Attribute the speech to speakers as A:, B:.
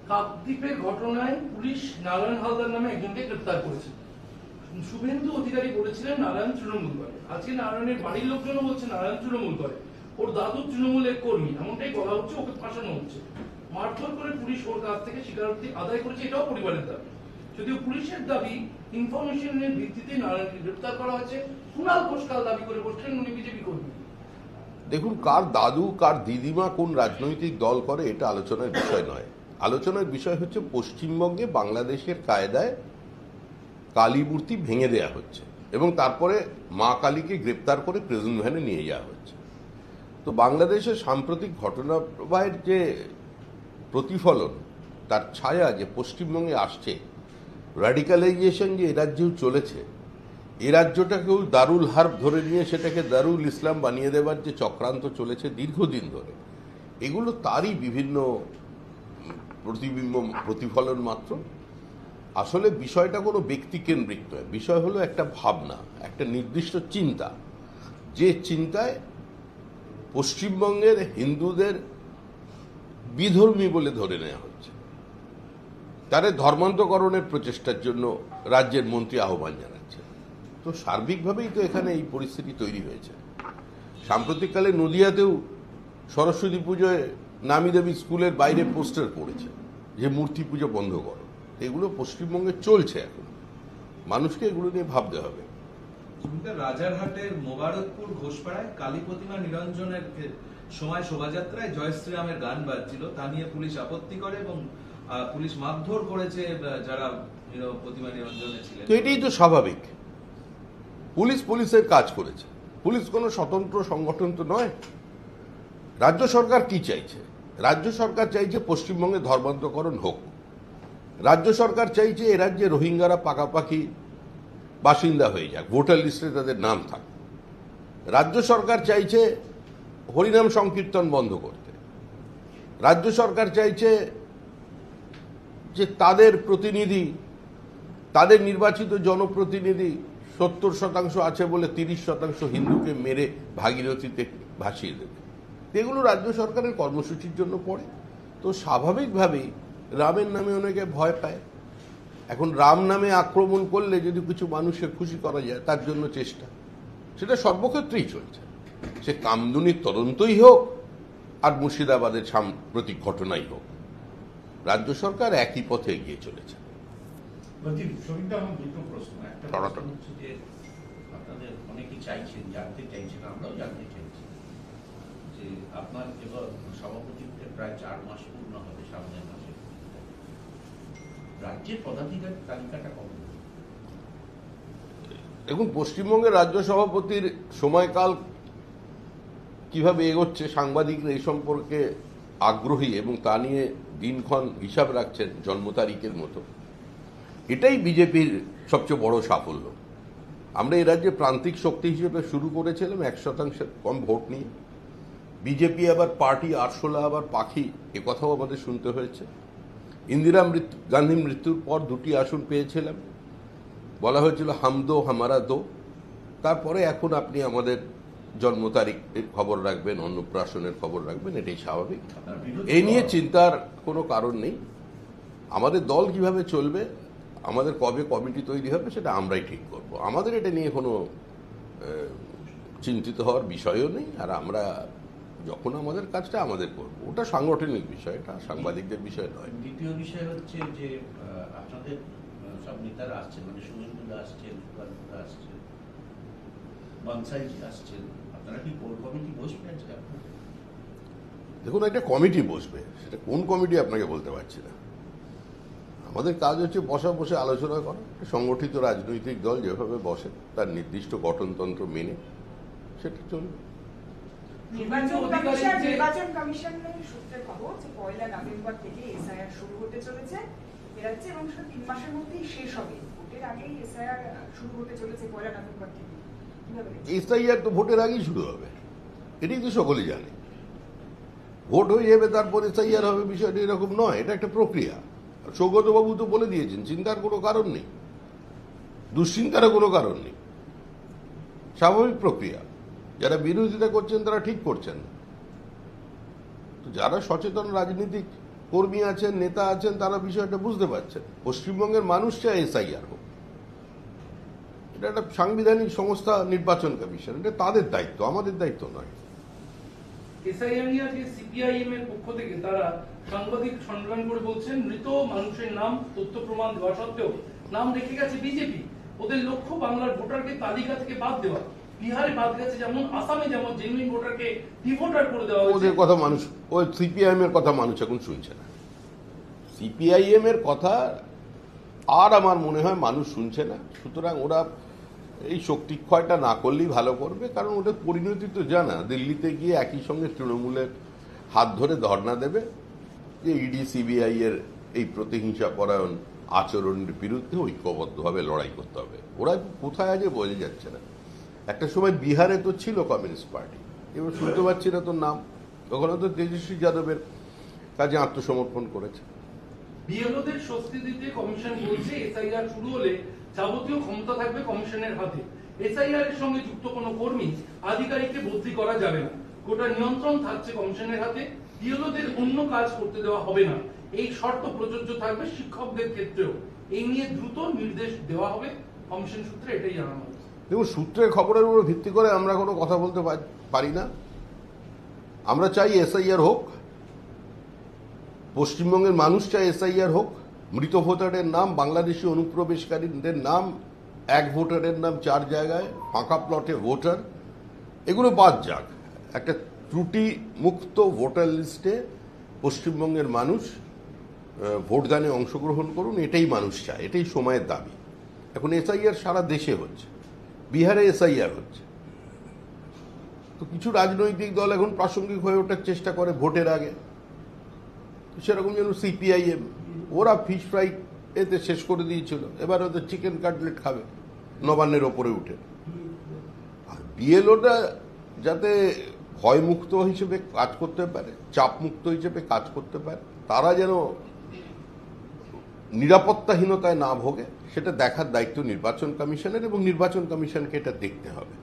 A: কাকদ্বীপের ঘটনায় পুলিশ নারায়ণ হালদার নামে একজনকে গ্রেপ্তার করেছে। শুভেন্দু অধিকারী বলেছিলেন নারায়ণ তৃণমূল করে, আজকে নারায়ণের বাড়ির লোকজনও বলছে নারায়ণ তৃণমূল করে, ওর দাদু তৃণমূলের কর্মী, এমনটাই বলা হচ্ছে, ওকে ফাঁসানো হচ্ছে। মারধর করে পুলিশ ওর কাছ থেকে স্বীকারোক্তি আদায় করেছে, এটাও পরিবারের দাবি। যদিও পুলিশের দাবি ইনফরমেশনের ভিত্তিতে নারায়ণকে গ্রেপ্তার করা হয়েছে। কুণাল ঘোষ কাল দাবি করে বসলেন উনি বিজেপি কর্মী।
B: দেখুন, কার দাদু কার দিদিমা কোন রাজনৈতিক দল করে এটা আলোচনার বিষয় নয়। আলোচনার বিষয় হচ্ছে পশ্চিমবঙ্গে বাংলাদেশের কায়দায় কালী মূর্তি ভেঙে দেয়া হচ্ছে এবং তারপরে মা কালীকে গ্রেপ্তার করে প্রেজেন্ট ভ্যানে নিয়ে যাওয়া হচ্ছে। তো বাংলাদেশের সাম্প্রতিক ঘটনা প্রবাহের যে প্রতিফলন, তার ছায়া যে পশ্চিমবঙ্গে আসছে, র্যাডিক্যালাইজেশন যে এ রাজ্যেও চলেছে, এ রাজ্যটাকেও দারুল হার্ব ধরে নিয়ে সেটাকে দারুল ইসলাম বানিয়ে দেওয়ার যে চক্রান্ত চলেছে দীর্ঘদিন ধরে, এগুলো তারই বিভিন্ন প্রতিবিম্ব, প্রতিফলন মাত্র। আসলে বিষয়টা কোনো ব্যক্তিকেন্দ্রিক নয়, বিষয় হলো একটা ভাবনা, একটা নির্দিষ্ট চিন্তা, যে চিন্তায় পশ্চিমবঙ্গের হিন্দুদের বিধর্মী বলে ধরে নেওয়া হচ্ছে, তাদের ধর্মান্তকরণের প্রচেষ্টার জন্য রাজ্যের মন্ত্রী আহ্বান জানাচ্ছে। তো সার্বিকভাবেই তো এখানে এই পরিস্থিতি তৈরি হয়েছে। সাম্প্রতিককালে নদিয়াতেও সরস্বতী পুজোয় নামি দামি স্কুলের বাইরে পোস্টার পড়েছে যে মূর্তি পুজো বন্ধ করো। এগুলো পশ্চিমবঙ্গে চলছে। এখন মানুষকে এগুলো নিয়ে ভাবতে হবে।
C: রাজারহাটের মোবারকপুর ঘোষপাড়ায় কালী প্রতিমা নিরঞ্জনের সময় শোভাযাত্রায় জয় শ্রীরামের গান বাজছিল, তা নিয়ে পুলিশ আপত্তি করে এবং পুলিশ মারধর করেছে যারা প্রতিমা নিরঞ্জনে ছিলেন।
B: তো এটাই তো স্বাভাবিক। পুলিশের কাজ করেছে। পুলিশ কোনো স্বতন্ত্র সংগঠন তো নয়। রাজ্য সরকার কি চাইছে? রাজ্য সরকার চাইছে পশ্চিমবঙ্গে ধর্মান্তকরণ হোক। রাজ্য সরকার চাইছে এ রাজ্যে রোহিঙ্গারা পাকাপাকি বাসিন্দা হয়ে যাক, ভোটার লিস্টে তাদের নাম থাক। রাজ্য সরকার চাইছে হরিনাম সংকীর্তন বন্ধ করতে। রাজ্য সরকার চাইছে যে তাদের প্রতিনিধি, তাদের নির্বাচিত জনপ্রতিনিধি 70% আছে বলে 30% হিন্দুকে মেরে ভাগীরথীতে ভাসিয়ে দেবে। এগুলো রাজ্য সরকারের কর্মসূচির জন্য পড়ে। তো স্বাভাবিকভাবেই রামের নামে অনেকে ভয় পায়। এখন রাম নামে আক্রমণ করলে যদি কিছু মানুষকে খুশি করা যায়, তার জন্য চেষ্টা, সেটা সর্বক্ষেত্রেই চলছে। সে কামদুনির তদন্তই হোক আর মুর্শিদাবাদের সাম্প্রতিক ঘটনাই হোক, রাজ্য সরকার একই পথে এগিয়ে চলেছে।
D: দুটো প্রশ্ন। একটা প্রশ্ন হচ্ছে যে আপনাদের অনেকেই চাইছেন, জানতে চাইছেন, আমরাও জানতে চাইছি যে আপনার এবার সভাপতিত্বে প্রায় 4 মাস পূর্ণ হবে সামনের মাসে, রাজ্যের পদাধিকারী তালিকাটা কবে?
B: দেখুন, পশ্চিমবঙ্গের রাজ্য সভাপতির সময়কাল কিভাবে এগোচ্ছে, সাংবাদিকরা এই সম্পর্কে আগ্রহী এবং তা নিয়ে দিনক্ষণ হিসাব রাখছেন জন্ম তারিখের মতো। এটাই বিজেপির সবচেয়ে বড় সাফল্য। আমরা এই রাজ্যে প্রান্তিক শক্তি হিসেবে শুরু করেছিলাম 1% কম ভোট নিয়ে। বিজেপি আবার পার্টি আরশোলা, আবার পাখি, একথাও আমাদের শুনতে হয়েছে। ইন্দিরা গান্ধী মৃত্যুর পর 2টি আসন পেয়েছিলাম, বলা হয়েছিল হাম দো হামারা দো। তারপরে এখন আপনি আমাদের জন্ম তারিখের খবর রাখবেন, অন্নপ্রাশনের খবর রাখবেন, এটাই স্বাভাবিক। এই নিয়ে চিন্তার কোনো কারণ নেই। আমাদের দল কিভাবে চলবে, আমাদের কবে কমিটি তৈরি হবে, সেটা আমরাই ঠিক করব। আমাদের এটা নিয়ে কোনো চিন্তিত হওয়ার বিষয়ও নেই। আর আমরা যখন আমাদের কাজটা আমাদের করব, ওটা সাংগঠনিক বিষয়, এটা সাংবাদিকদের বিষয় নয়।
D: দ্বিতীয় বিষয় হচ্ছে যে আপনাদের সব নেতারা আসছেন, মানে শুভেন্দুরা আসছেন, সুকান্তরা আসছেন, বনসাইজি আসছেন, আপনারা কি কোর কমিটি বসবে আজকে?
B: দেখুন, একটা কমিটি বসবে, সেটা কোন কমিটি আপনাকে বলতে পারছি না। আমাদের কাজ হচ্ছে বসে আলোচনা করা। সংগঠিত রাজনৈতিক দল যেভাবে বসে তার নির্দিষ্ট গঠনতন্ত্র মেনে সেটা চলবে।
E: নির্বাচন কমিশনের সূত্রে খবর যে 1 নভেম্বর থেকে এসআইআর শুরু হতে চলেছে এরাজ্যে এবং 3 মাসের মধ্যেই শেষ হবে। ভোটের আগেই এসআইআর শুরু হতে চলেছে 1 নভেম্বর থেকে।
B: এসআইআর তো ভোটের আগেই শুরু হবে, এটাই তো সকলেই জানে। ভোট হয়ে যাবে তারপর এসআইআর হবে, বিষয়টা এরকম নয়, এটা একটা প্রক্রিয়া। সৌগতবাবু তো বলে দিয়েছেন, চিন্তার কোনো কারণ নেই, দুশ্চিন্তারও কোনো কারণ নেই, স্বাভাবিক প্রক্রিয়া। যারা বিরোধিতা করছেন তারা ঠিক করছেন। তো যারা সচেতন রাজনীতিক কর্মী আছেন, নেতা আছেন, তারা বিষয়টা বুঝতে পারছেন। পশ্চিমবঙ্গের মানুষ চায় এসআইআর হোক। এটা একটা সাংবিধানিক সংস্থা, নির্বাচন কমিশন, এটা তাদের দায়িত্ব, আমাদের দায়িত্ব নয়।
A: এসআইআর নিয়ে আজকে সিপিআইএম এর পক্ষ থেকে তারা সাংবাদিক সম্মেলন করে বলছেন, মৃত মানুষের নাম তথ্য প্রমাণ দেওয়া সত্ত্বেও নাম রেখে গেছে বিজেপি। ওদের লক্ষ্য বাংলার ভোটারকে তালিকা থেকে বাদ দেওয়া। বিহারে বাদ গেছে যেমন, আসামে যেমন জেনুইন ভোটারকে ডিভোটার করে দেওয়া হয়েছে।
B: ওদের কথা মানুষ, ওই সিপিআইএম এর কথা মানুষ এখন শুনছে না। সিপিআইএম এর কথা আর আমার মনে হয় মানুষ শুনছে না। সুতরাং ওরা এই শক্তি ক্ষয়টা না করলেই ভালো করবে, কারণ ওদের পরিণতি তো জানা। দিল্লিতে গিয়ে একই সঙ্গে তৃণমূলের হাত ধরে ধর্ণা দেবে যে ইডি সিবিআই এর এই প্রতিহিংসা পরায়ণ আচরণের বিরুদ্ধে ঐক্যবদ্ধভাবে লড়াই করতে হবে। ওরা কোথায় আছে বোঝা যাচ্ছে না। একটা সময় বিহারে তো ছিল কমিউনিস্ট পার্টি, এবার শুনতে পাচ্ছি না তোর নাম। ওখানে তো তেজস্বী যাদবের কাজে আত্মসমর্পণ করেছে।
A: বিএলওদের স্বস্তি দিতে কমিশন বলছে এসআইআর শুরু হলে যাবতীয় ক্ষমতা থাকবে কমিশনের হাতে। এসআইআর এর সঙ্গে যুক্ত কোনো কর্মী আধিকারিককে বদলি করা যাবে না। গোটা নিয়ন্ত্রণ থাকছে কমিশনের হাতে। বিএলওদের অন্য কাজ করতে দেওয়া হবে না। এই শর্ত প্রযোজ্য থাকবে শিক্ষকদের ক্ষেত্রেও। এই নিয়ে দ্রুত নির্দেশ দেওয়া হবে, কমিশন সূত্রে এটাই জানানো হয়েছে।
B: দেখুন, সূত্রের খবরের উপর ভিত্তি করে আমরা কোনো কথা বলতে পারি না। আমরা চাই এসআইআর হোক, পশ্চিমবঙ্গের মানুষ চাই এসআইআর হোক। মৃত ভোটারের নাম, বাংলাদেশি অনুপ্রবেশকারীদের নাম, এক ভোটারের নাম 4 জায়গায়, ফাঁকা প্লটে ভোটার, এগুলো বাদ যাক। একটা ত্রুটি মুক্ত ভোটার লিস্টে পশ্চিমবঙ্গের মানুষ ভোটদানে অংশগ্রহণ করুন, এটাই মানুষ চায়, এটাই সময়ের দাবি। এখন এসআইআর সারা দেশে হচ্ছে, বিহারে এসআইআর হচ্ছে। তো কিছু রাজনৈতিক দল এখন প্রাসঙ্গিক হয়ে ওঠার চেষ্টা করে ভোটের আগে, সেরকম যেন সিপিআইএম, ওরা ফিশ ফ্রাই এতে শেষ করে দিয়েছিল, এবার ওদের চিকেন কাটলেট খাবে নবান্নের ওপরে উঠে। আর বিএলওটা যাতে ভয়মুক্ত হিসেবে কাজ করতে পারে, চাপমুক্ত হিসেবে কাজ করতে পারে, তারা যেন নিরাপত্তাহীনতায় না ভোগে, সেটা দেখার দায়িত্ব নির্বাচন কমিশনের, এবং নির্বাচন কমিশনকে এটা দেখতে হবে।